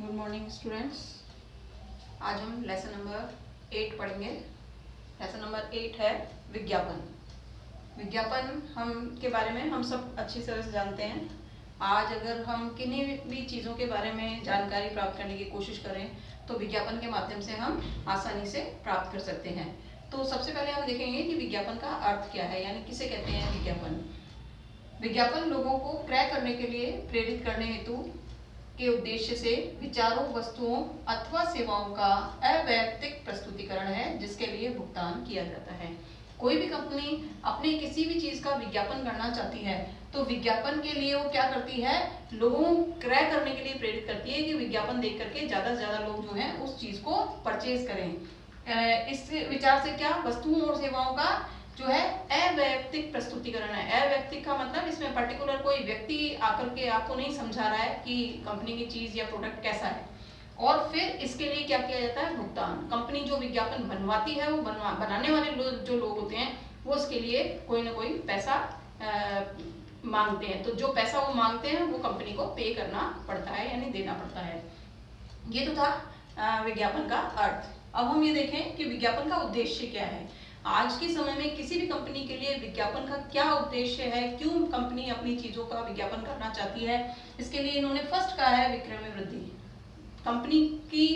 Good morning students. आज हम lesson number 8 पढ़ेंगे। लेसन नंबर 8 है विज्ञापन। विज्ञापन हम के बारे में हम सब अच्छी तरह से जानते हैं। आज अगर हम किन्हीं भी चीज़ों के बारे में जानकारी प्राप्त करने की कोशिश करें तो विज्ञापन के माध्यम से हम आसानी से प्राप्त कर सकते हैं। तो सबसे पहले हम देखेंगे कि विज्ञापन का अर्थ क्या है, यानी किसे कहते हैं विज्ञापन। विज्ञापन लोगों को क्रय करने के लिए प्रेरित करने हेतु के उद्देश्य से विचारों, वस्तुओं अथवा सेवाओं का अवैयक्तिक प्रस्तुतिकरण है जिसके लिए भुगतान किया जाता है। कोई भी कंपनी अपने किसी भी चीज का विज्ञापन करना चाहती है तो विज्ञापन के लिए वो क्या करती है, लोगों को क्रय करने के लिए प्रेरित करती है कि विज्ञापन देख करके ज्यादा से ज्यादा लोग जो हैं उस चीज को परचेज करें। इस विचार से क्या वस्तुओं और सेवाओं का जो है अवैयक्तिक प्रस्तुतिकरण है। अवैयक्तिक का मतलब इसमें पर्टिकुलर कोई व्यक्ति आकर के आपको नहीं समझा रहा है कि कंपनी की चीज या प्रोडक्ट कैसा है। और फिर इसके लिए क्या किया जाता है, भुगतान। कंपनी जो विज्ञापन बनवाती है वो बनाने वाले जो लोग होते हैं वो उसके लिए कोई ना कोई पैसा मांगते हैं। तो जो पैसा वो मांगते हैं वो कंपनी को पे करना पड़ता है, यानी देना पड़ता है। ये तो था विज्ञापन का अर्थ। अब हम ये देखें कि विज्ञापन का उद्देश्य क्या है। आज के समय में किसी भी कंपनी के लिए विज्ञापन का क्या उद्देश्य है, क्यों कंपनी अपनी चीजों का विज्ञापन करना चाहती है, इसके लिए इन्होंने फर्स्ट कहा है विक्रय में वृद्धि। कंपनी की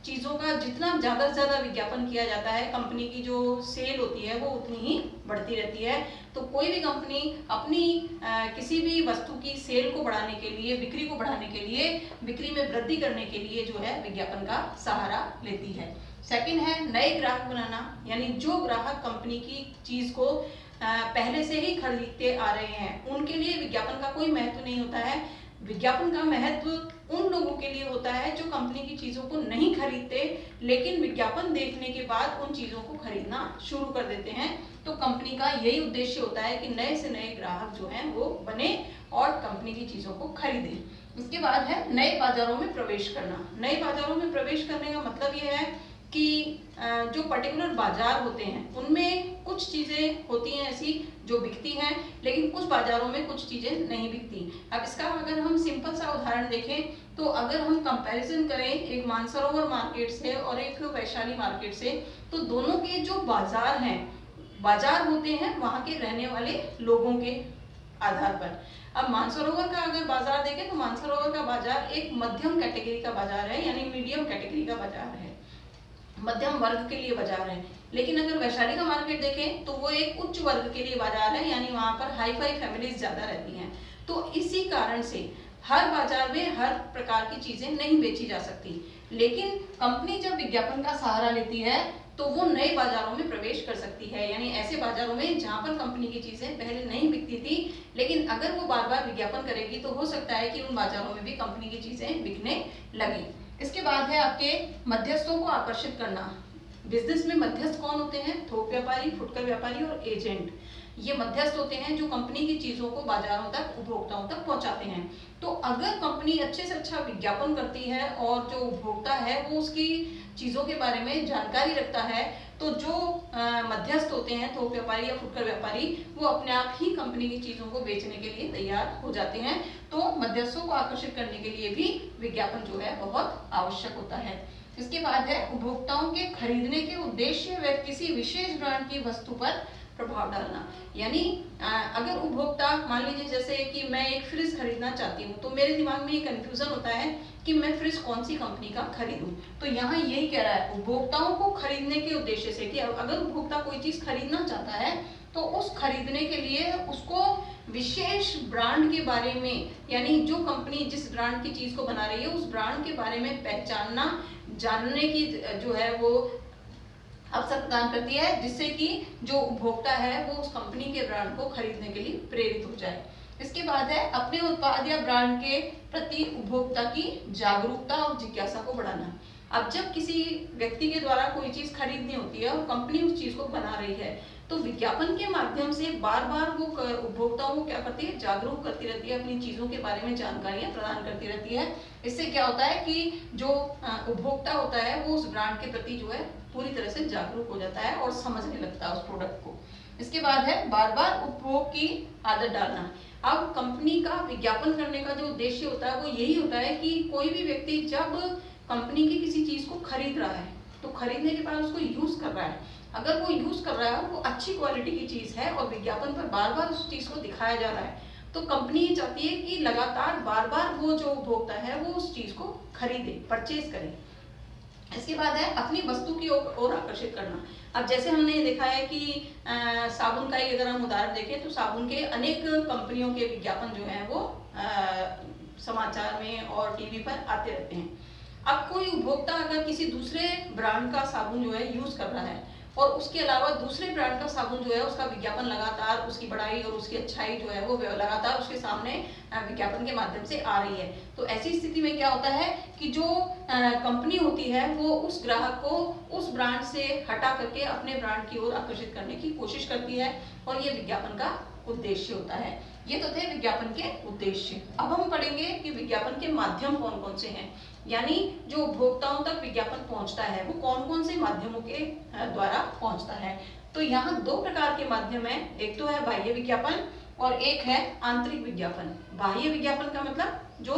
चीजों का जितना ज्यादा से ज्यादा विज्ञापन किया जाता है, कंपनी की जो सेल होती है वो उतनी ही बढ़ती रहती है। तो कोई भी कंपनी अपनी किसी भी वस्तु की सेल को बढ़ाने के लिए, बिक्री को बढ़ाने के लिए, बिक्री में वृद्धि करने के लिए जो है विज्ञापन का सहारा लेती है। सेकंड है नए ग्राहक बनाना, यानी जो ग्राहक कंपनी की चीज को पहले से ही खरीदते आ रहे हैं उनके लिए विज्ञापन का कोई महत्व नहीं होता है। विज्ञापन का महत्व उन लोगों के लिए होता है जो कंपनी की चीजों को नहीं खरीदते लेकिन विज्ञापन देखने के बाद उन चीजों को खरीदना शुरू कर देते हैं। तो कंपनी का यही उद्देश्य होता है कि नए से नए ग्राहक जो हैं वो बने और कंपनी की चीजों को खरीदें। उसके बाद है नए बाजारों में प्रवेश करना। नए बाजारों में प्रवेश करने का मतलब ये है कि जो पर्टिकुलर बाजार होते हैं उनमें कुछ चीजें होती हैं ऐसी जो बिकती हैं, लेकिन कुछ बाजारों में कुछ चीजें नहीं बिकती। अब इसका अगर हम सिंपल सा उदाहरण देखें तो अगर हम कंपैरिजन करें एक मानसरोवर मार्केट से और एक वैशाली मार्केट से, तो दोनों के जो बाजार हैं, बाजार होते हैं वहां के रहने वाले लोगों के आधार पर। अब मानसरोवर का अगर बाजार देखें तो मानसरोवर का बाजार एक मध्यम कैटेगरी का बाजार है, यानी मीडियम कैटेगरी का बाजार है, मध्यम वर्ग के लिए बाजार है। लेकिन अगर वैशाली का मार्केट देखें तो वो एक उच्च वर्ग के लिए बाजार है, यानी वहां पर हाई फाई फैमिलीज ज्यादा रहती हैं। तो इसी कारण से हर बाजार में हर प्रकार की चीजें नहीं बेची जा सकती। लेकिन कंपनी जब विज्ञापन का सहारा लेती है तो वो नए बाजारों में प्रवेश कर सकती है, यानी ऐसे बाजारों में जहां पर कंपनी की चीजें पहले नहीं बिकती थी, लेकिन अगर वो बार बार विज्ञापन करेगी तो हो सकता है कि उन बाजारों में भी कंपनी की चीजें बिकने लगे। इसके बाद है आपके मध्यस्थों को आकर्षित करना। बिजनेस में मध्यस्थ कौन होते हैं, थोक व्यापारी, फुटकर व्यापारी और एजेंट। ये मध्यस्थ होते हैं जो कंपनी की चीजों को बाजारों तक, उपभोक्ताओं तक पहुंचाते हैं। तो अगर कंपनी अच्छे से अच्छा विज्ञापन करती है और जो उपभोक्ता है वो उसकी चीजों के बारे में जानकारी रखता है तो जो मध्यस्थ होते हैं, थोक व्यापारी या फुटकर व्यापारी, वो अपने आप ही कंपनी की चीजों को बेचने के लिए तैयार हो जाते हैं। तो मध्यस्थों को आकर्षित करने के लिए भी विज्ञापन जो है बहुत आवश्यक होता है। इसके बाद है उपभोक्ताओं के खरीदने के उद्देश्य व किसी विशेष ब्रांड की वस्तु पर प्रभाव डालना। यानी अगर उपभोक्ता मान लीजिए जैसे कि मैं एक फ्रिज खरीदना चाहती हूँ तो मेरे दिमाग में ये कंफ्यूजन होता है कि मैं फ्रिज कौन सी कंपनी का खरीदूं। तो यहाँ यही कह रहा है उपभोक्ताओं को खरीदने के उद्देश्य से कि अगर उपभोक्ता कोई चीज खरीदना चाहता है तो उस खरीदने के लिए उसको विशेष ब्रांड के बारे में, यानी जो कंपनी जिस ब्रांड की चीज को बना रही है उस ब्रांड के बारे में पहचानना, जानने की जो है वो अवसर प्रदान करती है, जिससे कि जो उपभोक्ता है वो उस कंपनी के ब्रांड को खरीदने के लिए प्रेरित हो जाए। इसके बाद है अपने उत्पाद या ब्रांड के प्रति उपभोक्ता की जागरूकता और जिज्ञासा को बढ़ाना। अब जब किसी व्यक्ति के द्वारा कोई चीज खरीदनी होती है और कंपनी उस चीज को बना रही है तो विज्ञापन के माध्यम से बार बार वो उपभोक्ताओं को क्या करती है, जागरूक करती रहती है, अपनी चीजों के बारे में जानकारियां प्रदान करती रहती है। इससे क्या होता है कि जो उपभोक्ता होता है वो उस ब्रांड के प्रति जो है पूरी तरह से जागरूक हो जाता है और समझने लगता है उस प्रोडक्ट को। इसके बाद है बार बार उपभोग की आदत डालना। अब कंपनी का विज्ञापन करने का जो उद्देश्य होता है वो यही होता है कि कोई भी व्यक्ति जब कंपनी की किसी चीज को खरीद रहा है तो खरीदने के बाद उसको यूज कर रहा है, अगर वो यूज कर रहा है वो अच्छी क्वालिटी की चीज है और विज्ञापन पर बार बार उस चीज को दिखाया जा रहा है, तो कंपनी ये चाहती है कि लगातार बार बार वो जो उपभोक्ता है वो उस चीज को खरीदे, परचेज करे। इसके बाद है अपनी वस्तु की ओर आकर्षित करना। अब जैसे हमने देखा है कि साबुन का ही अगर हम उदाहरण देखें तो साबुन के अनेक कंपनियों के विज्ञापन जो है वो समाचार में और टीवी पर आते रहते हैं। अब कोई उपभोक्ता अगर किसी दूसरे ब्रांड का साबुन जो है यूज कर रहा है और उसके अलावा दूसरे ब्रांड का साबुन जो है उसका विज्ञापन लगातार उसकी बड़ाई और उसकी अच्छाई जो है वो लगातार उसके सामने विज्ञापन के माध्यम से आ रही है, तो ऐसी स्थिति में क्या होता है कि जो कंपनी होती है वो उस ग्राहक को उस ब्रांड से हटा करके अपने ब्रांड की ओर आकर्षित करने की कोशिश करती है और ये विज्ञापन का उद्देश्य होता है। ये तो थे विज्ञापन के उद्देश्य। अब हम पढ़ेंगे कि विज्ञापन के माध्यम कौन कौन से हैं, यानी जो उपभोक्ताओं तक विज्ञापन पहुंचता है वो कौन कौन से माध्यमों के द्वारा पहुंचता है। तो यहाँ दो प्रकार के माध्यम है, एक तो है बाह्य विज्ञापन और एक है आंतरिक विज्ञापन। बाह्य विज्ञापन का मतलब जो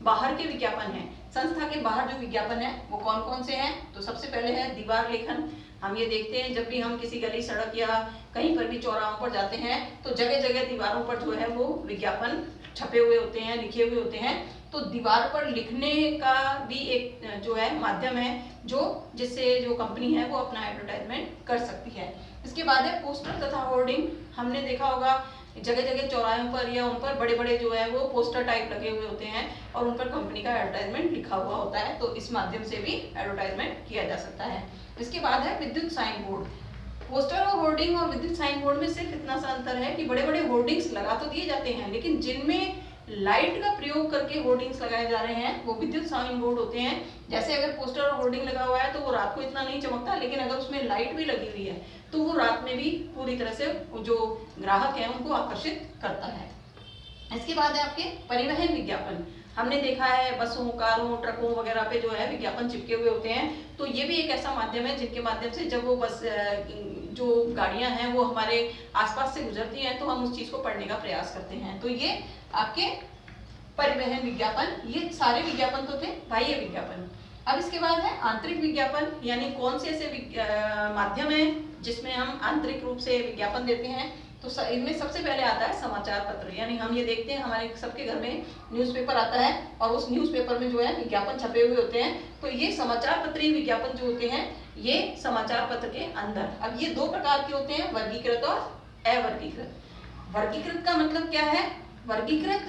बाहर के विज्ञापन है, संस्था के बाहर जो विज्ञापन है वो कौन कौन से हैं। तो सबसे पहले है दीवार लेखन। हम ये देखते हैं जब भी हम किसी गली सड़क या कहीं पर भी चौराहों पर जाते हैं तो जगह जगह दीवारों पर जो है वो विज्ञापन छपे हुए होते हैं, लिखे हुए होते हैं। तो दीवार पर लिखने का भी एक जो है माध्यम है जो जिससे जो कंपनी है वो अपना एडवर्टाइजमेंट कर सकती है। इसके बाद है पोस्टर तथा होर्डिंग। हमने देखा होगा जगह जगह चौराहों पर या उन पर बड़े बड़े जो है वो पोस्टर टाइप लगे हुए होते हैं और उन पर कंपनी का एडवर्टाइजमेंट लिखा हुआ होता है, तो इस माध्यम से भी एडवर्टाइजमेंट किया जा सकता है। इसके बाद है विद्युत साइन बोर्ड। पोस्टर और होर्डिंग और विद्युत साइन बोर्ड में सिर्फ इतना सा अंतर है कि बड़े बड़े होर्डिंग्स लगा तो दिए जाते हैं लेकिन जिनमें लाइट का प्रयोग करके होर्डिंग्स लगाए जा रहे हैं वो विद्युत साइन बोर्ड होते हैं। जैसे अगर पोस्टर और होर्डिंग लगा हुआ है तो वो रात को इतना नहीं चमकता, लेकिन अगर उसमें लाइट भी लगी हुई है तो वो रात में भी पूरी तरह से जो ग्राहक है उनको आकर्षित करता है। इसके बाद है आपके परिवहन विज्ञापन। हमने देखा है बसों, कारों, ट्रकों वगैरह पे जो है विज्ञापन चिपके हुए होते हैं, तो ये भी एक ऐसा माध्यम है जिनके माध्यम से जब वो बस जो गाड़ियां हैं वो हमारे आसपास से गुजरती हैं तो हम उस चीज को पढ़ने का प्रयास करते हैं। तो ये आपके परिवहन विज्ञापन, ये सारे विज्ञापन तो थे बाह्य विज्ञापन। अब इसके बाद है आंतरिक विज्ञापन, यानी कौन से ऐसे माध्यम है जिसमें हम आंतरिक रूप से विज्ञापन देते हैं। तो इनमें सबसे पहले आता है समाचार पत्र, यानी हम ये देखते हैं हमारे सबके घर में न्यूज़पेपर आता है और उस न्यूज़पेपर में जो है विज्ञापन छपे हुए होते हैं। तो ये समाचार पत्रीय विज्ञापन जो होते हैं ये समाचार पत्र के अंदर, अब ये दो प्रकार के होते हैं, वर्गीकृत और अवर्गीकृत। वर्गीकृत का मतलब क्या है? वर्गीकृत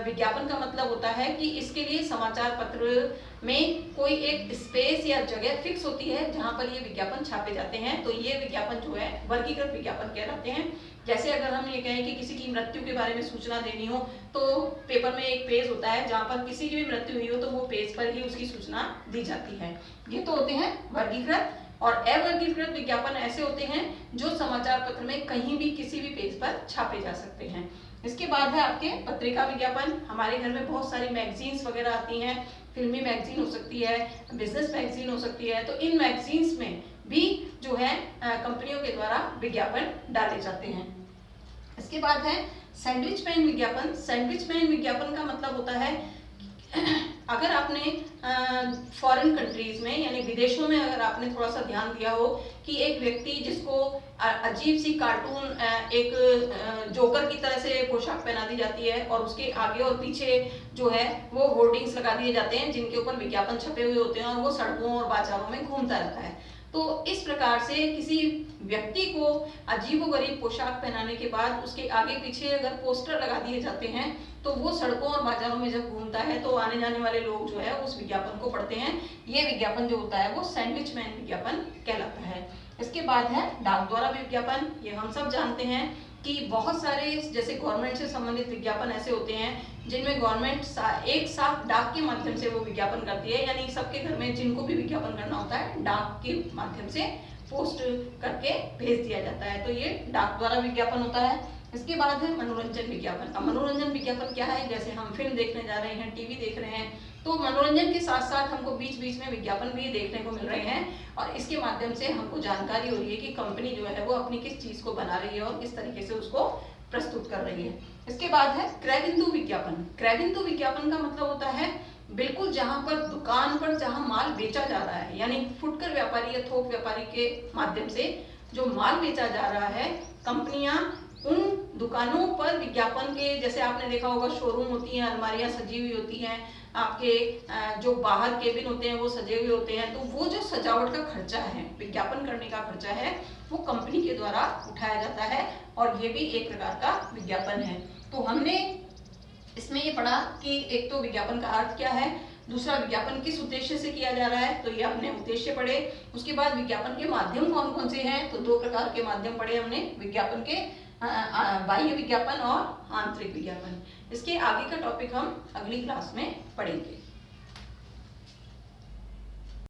विज्ञापन का मतलब होता है कि इसके लिए समाचार पत्र में कोई एक स्पेस या जगह फिक्स होती है जहां पर ये विज्ञापन छापे जाते हैं, तो ये विज्ञापन जो है वर्गीकृत विज्ञापन कहलाते हैं। जैसे अगर हम ये कहें कि किसी की मृत्यु के बारे में सूचना देनी हो तो पेपर में एक पेज होता है जहां पर किसी की भी मृत्यु हुई हो तो वो पेज पर ही उसकी सूचना दी जाती है। ये तो होते हैं वर्गीकृत। और अवर्गीकृत विज्ञापन ऐसे होते हैं जो समाचार पत्र में कहीं भी किसी भी पेज पर छापे जा सकते हैं। इसके बाद है आपके पत्रिका विज्ञापन। हमारे घर में बहुत सारी मैगजीन्स वगैरह आती हैं, फिल्मी मैगजीन हो सकती है, बिजनेस मैगजीन हो सकती है, तो इन मैगजीन्स में भी जो है कंपनियों के द्वारा विज्ञापन डाले जाते हैं। इसके बाद है सैंडविच पैन विज्ञापन। सैंडविच पैन विज्ञापन का मतलब होता है अगर आपने फॉरेन कंट्रीज में यानी विदेशों में अगर आपने थोड़ा सा ध्यान दिया हो कि एक व्यक्ति जिसको अजीब सी कार्टून एक जोकर की तरह से पोशाक पहना दी जाती है और उसके आगे और पीछे जो है वो होर्डिंग्स लगा दिए जाते हैं जिनके ऊपर विज्ञापन छपे हुए होते हैं और वो सड़कों और बाजारों में घूमता रहता है। तो इस प्रकार से किसी व्यक्ति को अजीबोगरीब पोशाक पहनाने के बाद उसके आगे पीछे अगर पोस्टर लगा दिए जाते हैं तो वो सड़कों और बाजारों में जब घूमता है तो आने जाने वाले लोग जो है उस विज्ञापन को पढ़ते हैं। ये विज्ञापन जो होता है वो सैंडविच मैन विज्ञापन कहलाता है। इसके बाद है डाक द्वारा विज्ञापन। ये हम सब जानते हैं कि बहुत सारे जैसे गवर्नमेंट से संबंधित विज्ञापन ऐसे होते हैं जिनमें गवर्नमेंट एक साथ डाक के माध्यम से वो विज्ञापन करती है, यानी सबके घर में जिनको भी विज्ञापन करना होता है डाक के माध्यम से पोस्ट करके भेज दिया जाता है, तो ये डाक द्वारा विज्ञापन होता है। इसके बाद है मनोरंजन विज्ञापन। अब मनोरंजन विज्ञापन क्या है? जैसे हम फिल्म देखने जा रहे हैं, टीवी देख रहे हैं, तो मनोरंजन के साथ साथ हमको बीच बीच में विज्ञापन भी देखने को मिल रहे हैं और इसके माध्यम से हमको जानकारी हो रही है कि कंपनी जो है वो अपनी किस चीज को बना रही है और किस तरीके से उसको प्रस्तुत कर रही है। इसके बाद है क्रय बिंदु विज्ञापन। क्रय बिंदु विज्ञापन का मतलब होता है बिल्कुल जहां पर दुकान पर जहां माल बेचा जा रहा है, यानी फुटकर व्यापारी या थोक व्यापारी के माध्यम से जो माल बेचा जा रहा है, कंपनियां उन दुकानों पर विज्ञापन के, जैसे आपने देखा होगा शोरूम होती हैं, अलमारियां सजी हुई होती हैं, आपके जो बाहर केबिन होते हैं वो सजे हुए होते हैं, तो वो जो सजावट का खर्चा है, विज्ञापन करने का खर्चा है, वो कंपनी के द्वारा उठाया जाता है और ये भी एक प्रकार का विज्ञापन है। तो हमने इसमें ये पढ़ा कि एक तो विज्ञापन का अर्थ क्या है, दूसरा विज्ञापन किस उद्देश्य से किया जा रहा है, तो ये हमने उद्देश्य पढ़े। उसके बाद विज्ञापन के माध्यम कौन कौन से हैं, तो दो प्रकार के माध्यम पढ़े हमने, विज्ञापन के बाह्य विज्ञापन और आंतरिक विज्ञापन। इसके आगे का टॉपिक हम अगली क्लास में पढ़ेंगे।